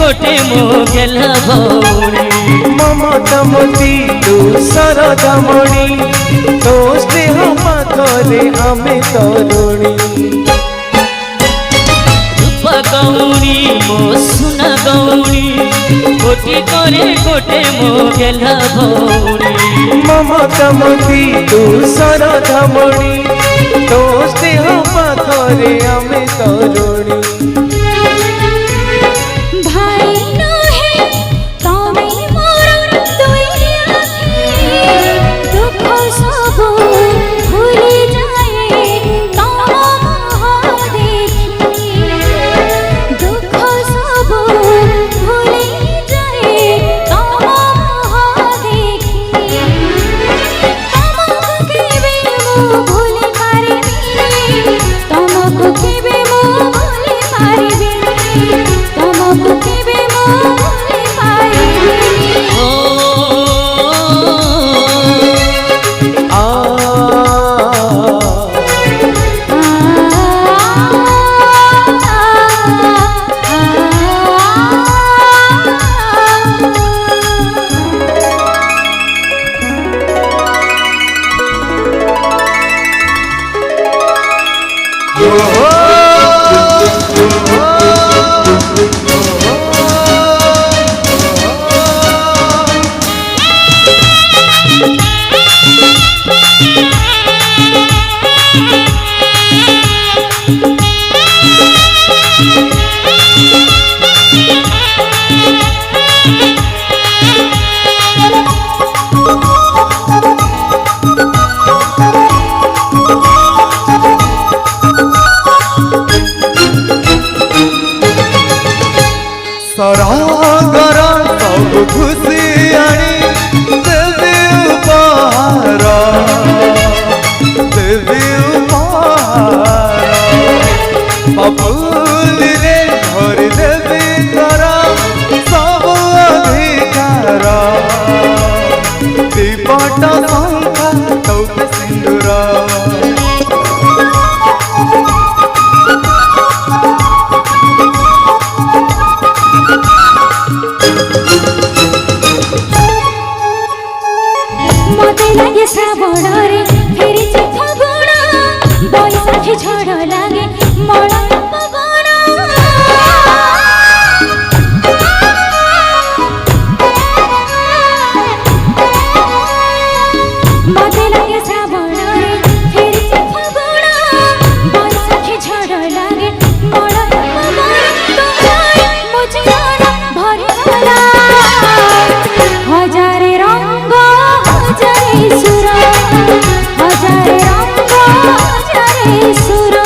गोटे मो गेला भौणी ममतामती तू सरदमणि तो स्नेह पाखरे आमे तरुणी रूपा गौणी मो सुना गौणी गोटी करे गोटे मो गेला भौणी ममतामती तू सरदमणि तो स्नेह पाखरे आमे तरुणी सरागर सब खुशी आनी देवी उपहार फूल रे भर देवी कर सब अधिकार दीपट शंखा तौप सिंदूर श्रावणरे फेरी फागुण बैशाखी झड़ लागे मलय पवन मते लागे श्रावणरे फेरी फागुण बैशाखी झड़ लागे मलय पवन मुझे भरी गला हजारे रंग हजारे सुर हजारे रंग हजारे सुर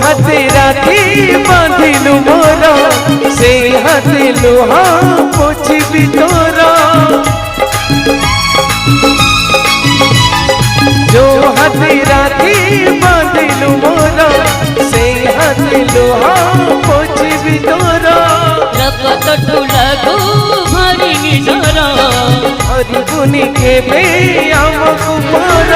हाथे राखी बांधिलु मोर से हाथे लुहा पोछिबि तोर जो हाथे राखी बांधिलु मोर से हाथे लुहा पोछिबि तोर रपतटु लागू भारी निजर हरिबुनि केबे आमकु मोर